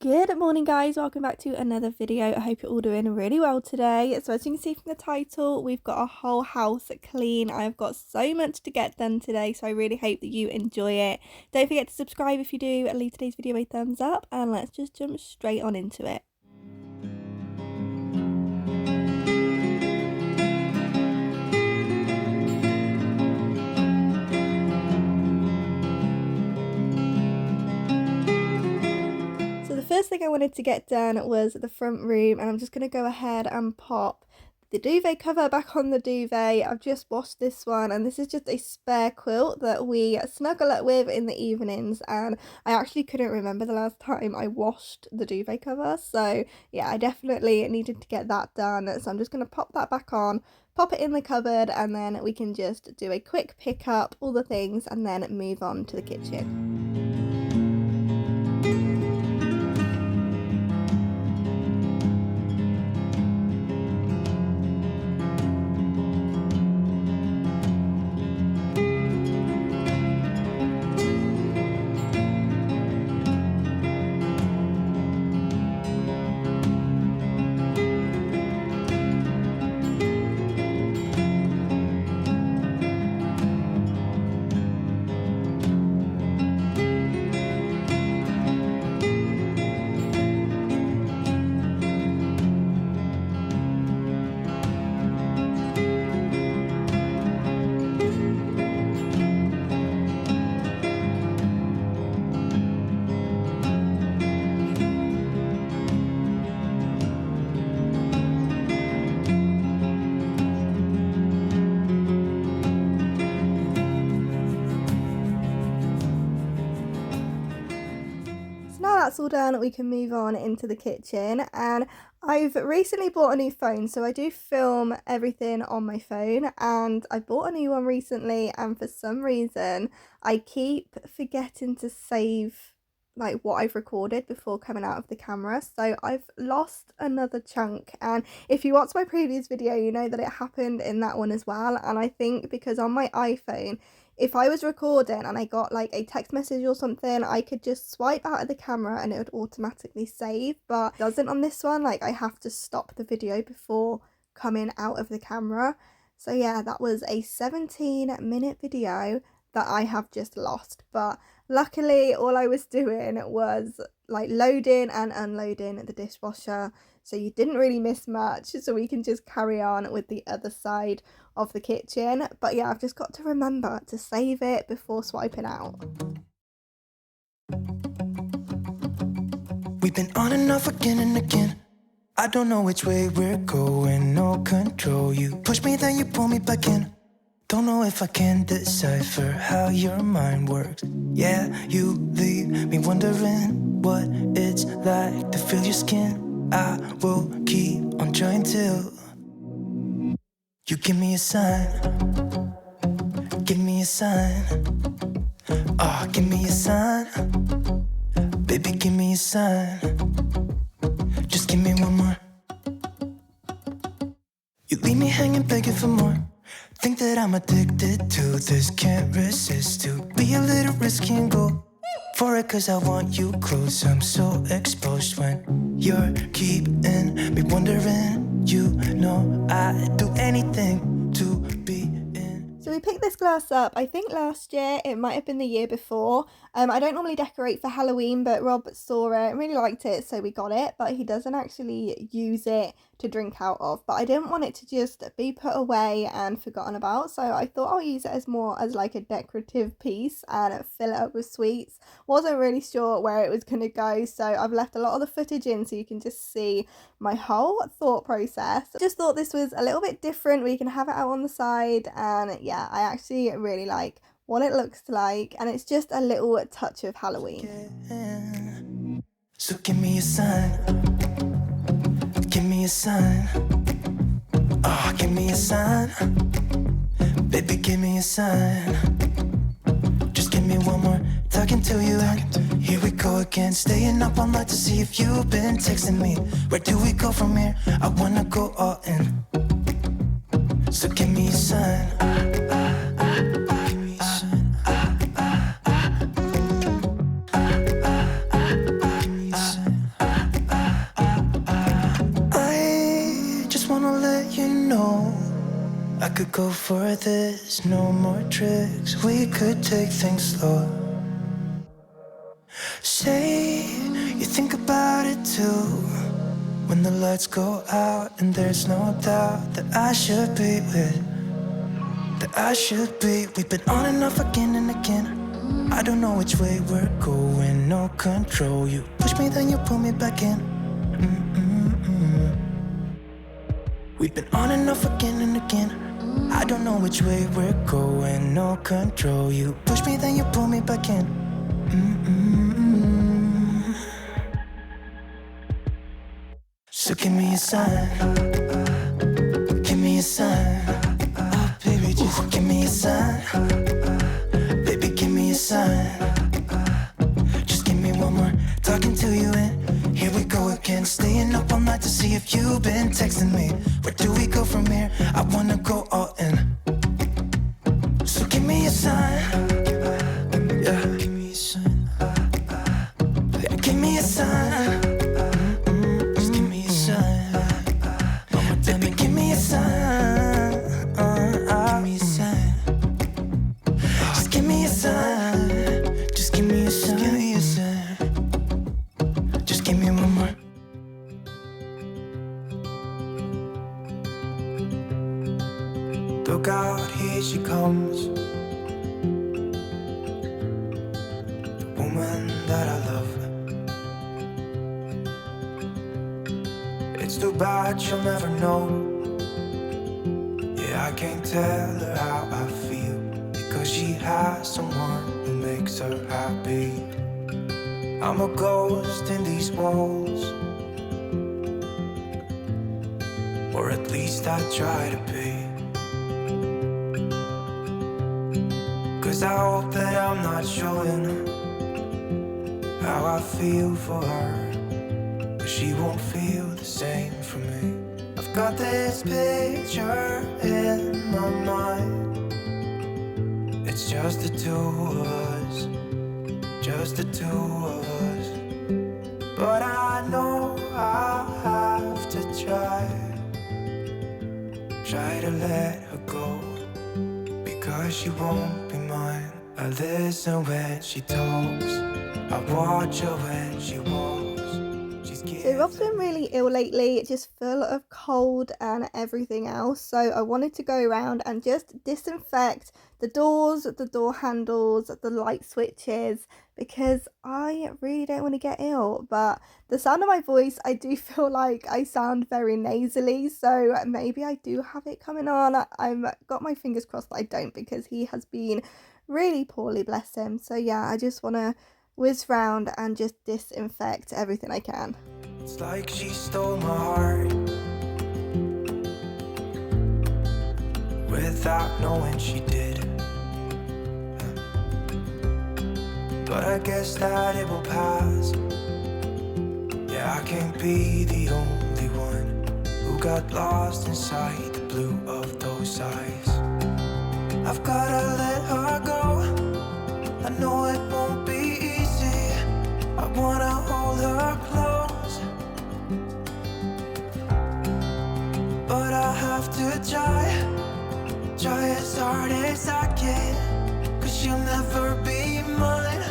Good morning guys, welcome back to another video. I hope you're all doing really well today. So as you can see from the title, we've got a whole house clean. I've got so much to get done today, so I really hope that you enjoy it. Don't forget to subscribe if you do, leave today's video a thumbs up, and let's just jump straight on into it. First thing I wanted to get done was the front room, and I'm just going to go ahead and pop the duvet cover back on the duvet. I've just washed this one, and this is just a spare quilt that we snuggle up with in the evenings, and I actually couldn't remember the last time I washed the duvet cover, so yeah, I definitely needed to get that done. So I'm just going to pop that back on, pop it in the cupboard, and then we can just do a quick pick up all the things and then move on to the kitchen. That's all done, we can move on into the kitchen. And I've recently bought a new phone, so I do film everything on my phone, and I bought a new one recently, and for some reason I keep forgetting to save like what I've recorded before coming out of the camera, so I've lost another chunk. And if you watched my previous video, you know that it happened in that one as well. And I think because on my iPhone, if I was recording and I got like a text message or something, I could just swipe out of the camera and it would automatically save, but it doesn't on this one. Like, I have to stop the video before coming out of the camera. So yeah, that was a 17-minute video that I have just lost, but luckily all I was doing was like loading and unloading the dishwasher, so you didn't really miss much, so we can just carry on with the other side of the kitchen. But yeah, I've just got to remember to save it before swiping out. We've been on and off again and again. I don't know which way we're going, no control. You push me, then you pull me back in. Don't know if I can decipher how your mind works. Yeah, you leave me wondering what it's like to feel your skin. I will keep on trying till you give me a sign. Give me a sign. Oh, give me a sign. Baby, give me a sign. Just give me one more. You leave me hanging, begging for more. Think that I'm addicted to this, can't resist to be a little risky and go for it, cause I want you close. I'm so exposed when you're keeping me wondering. You know I'd do anything to be in. So we picked this glass up, I think last year, it might have been the year before. I don't normally decorate for Halloween, but Rob saw it and really liked it, so we got it, but he doesn't actually use it to drink out of. But I didn't want it to just be put away and forgotten about, so I thought I'll use it as more as like a decorative piece and fill it up with sweets. Wasn't really sure where it was going to go, so I've left a lot of the footage in so you can just see my whole thought process. Just thought this was a little bit different. We can have it out on the side, and yeah, I actually really like what it looks like, and it's just a little touch of Halloween. So give me a sign. Give me a sign. Oh, give me a sign. Baby, give me a sign. Just give me one more. Talking to you and here we go again. Staying up all night to see if you've been texting me. Where do we go from here? I wanna go all in. So give me a sign. go for this, no more tricks. We could take things slow. Say you think about it too. When the lights go out and there's no doubt that I should be with, that I should be. We've been on and off again and again. I don't know which way we're going, no control. You push me, then you pull me back in. We've been on and off again and again. I don't know which way we're going, no control. You push me, then you pull me back in. So give me a sign, give me a sign. Oh baby, just give me a sign. Baby, give me a sign. Just give me one more talking to you and here we go again. Staying up all night to see if you've been texting me. Where do we go from here? I wanna go all in. So give me a sign. Yeah, give me a sign. Yeah, give me a sign. Just give me a sign. Baby, give me a sign. Give me a sign. Just give me a sign. Just give me a sign. Give me a sign. Just give me one more. Look out, here she comes. The woman that I love. It's too bad she'll never know. Yeah, I can't tell her how I feel, because she has someone who makes her happy. I'm a ghost in these walls, or at least I try to be. 'Cause I hope that I'm not showing how I feel for her, but she won't feel the same for me. I've got this picture in my mind. It's just the two of us, just the two of us. But I know I'll have to try to let her go, because she won't be mine. I listen when she talks, I watch her when she walks. So Rob's been really ill lately, just full of cold and everything else. So I wanted to go around and just disinfect the doors, the door handles, the light switches, because I really don't want to get ill. But the sound of my voice, I do feel like I sound very nasally. So maybe I do have it coming on. I've got my fingers crossed that I don't, because he has been really poorly, bless him. So yeah, I just want to whiz round and just disinfect everything I can. It's like she stole my heart without knowing she did. But I guess that it will pass. Yeah, I can't be the only one who got lost inside the blue of those eyes. I've gotta let her go. I know it won't be easy. I wanna hold her close, but I have to try as hard as I can, 'cause she'll never be mine.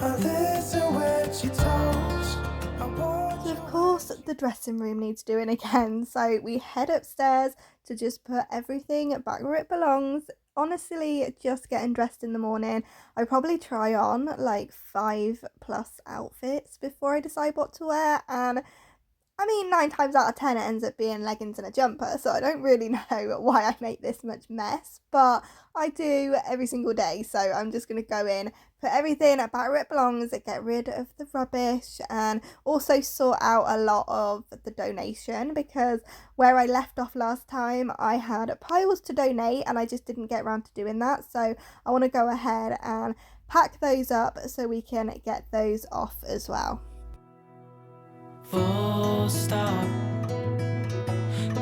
I listen when she talks. So of course the dressing room needs doing again, so we head upstairs to just put everything back where it belongs. Honestly, just getting dressed in the morning, I probably try on like 5+ outfits before I decide what to wear, and I mean 9 times out of 10 it ends up being leggings and a jumper, so I don't really know why I make this much mess, but I do every single day. So I'm just going to go in, put everything back where it belongs, get rid of the rubbish, and also sort out a lot of the donation, because where I left off last time I had piles to donate and I just didn't get around to doing that. So I want to go ahead and pack those up so we can get those off as well. Full stop.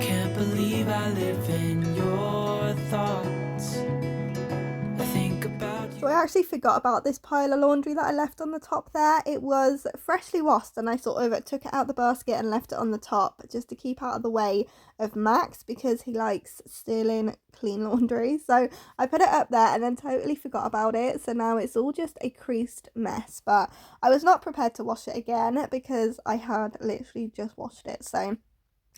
Can't believe I live in your thoughts. I think about you. So I actually forgot about this pile of laundry that I left on the top there. It was freshly washed and I sort of took it out the basket and left it on the top just to keep out of the way of Max because he likes stealing clean laundry. So I put it up there and then totally forgot about it. So now it's all just a creased mess. But I was not prepared to wash it again because I had literally just washed it. So I'm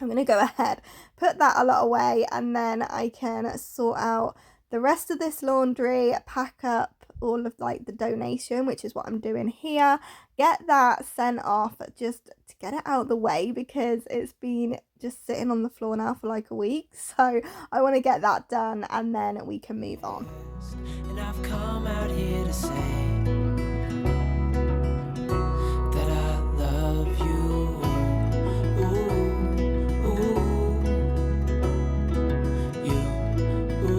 going to go ahead, put that a lot away, and then I can sort out the rest of this laundry, pack up all of like the donation, which is what I'm doing here, get that sent off just to get it out of the way because it's been just sitting on the floor now for like a week. So I want to get that done and then we can move on. And I've come out here to say that I love you. Ooh, ooh, you, ooh, ooh.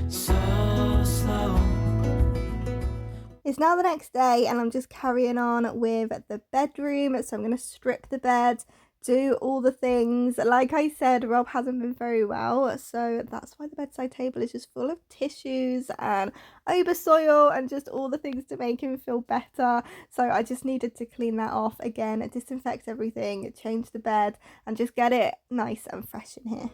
So slow. It's now the next day and I'm just carrying on with the bedroom. So I'm going to strip the bed, do all the things. Like I said, Rob hasn't been very well, so that's why the bedside table is just full of tissues and Obersoil and just all the things to make him feel better. So I just needed to clean that off again, disinfect everything, change the bed and just get it nice and fresh in here.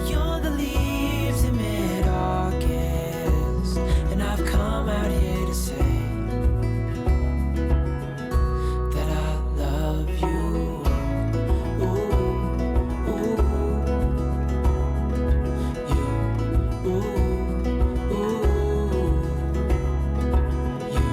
You're the leaves in mid-August, and I've come out here to say that I love you. Ooh, ooh, you, ooh, ooh, you,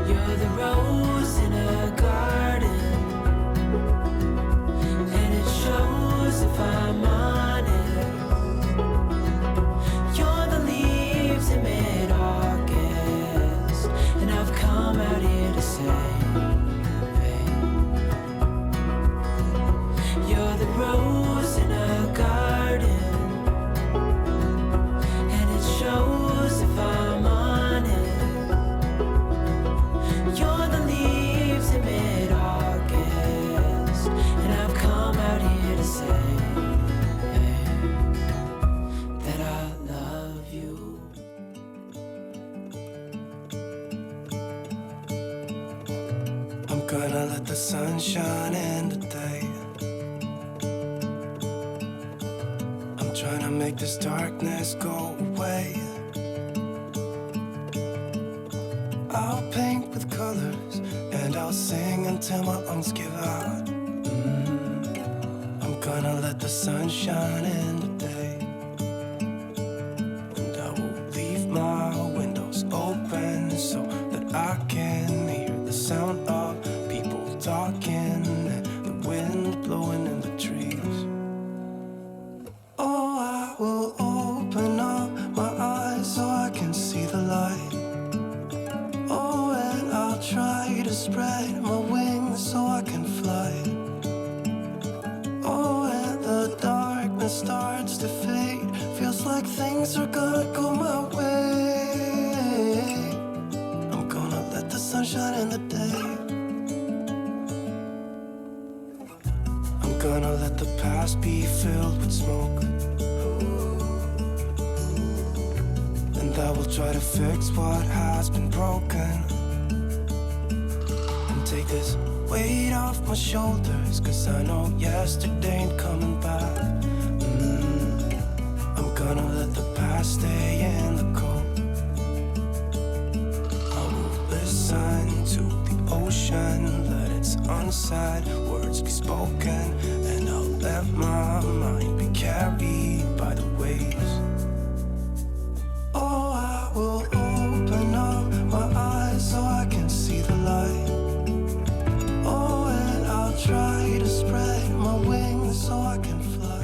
You're the rose in a garden, and it shows if I'm honest. You're the leaves in mid-August, and I've come out here to say, you're the rose in a garden, and it shows if I'm honest. You're the leaves in mid-August, and I've come out here to say that I love you. I'm gonna let the sun shine in today. I'm trying to make this darkness go away. I'll paint with colors and I'll sing until my lungs give out. I'm gonna let the sun shine in today, and I will leave my windows open so that I can hear the sound of people talking and the wind blowing in the trees. Oh, I will open up my eyes so I can see the light. Oh, and I'll try to spread my wings so I can fly. Oh, and the darkness starts to fade. Feels like things are gonna go my way. I'm gonna let the sun shine in the day. I'm gonna let the past be filled with smoke, and I will try to fix what has been broken, and take this weight off my shoulders, 'cause I know yesterday ain't coming back. I'm gonna let the past stay in the cold. I will listen to the ocean, let its unsaid words be spoken, and I'll let my mind be carried by the waves. Oh, I will open up my eyes so I can see the light. Oh, and I'll try to spread my wings so I can fly.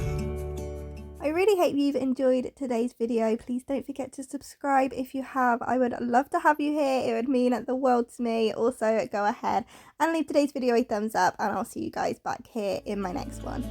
really hope you've enjoyed today's video. Please don't forget to subscribe if you have. I would love to have you here. It would mean the world to me. Also, go ahead and leave today's video a thumbs up, and I'll see you guys back here in my next one.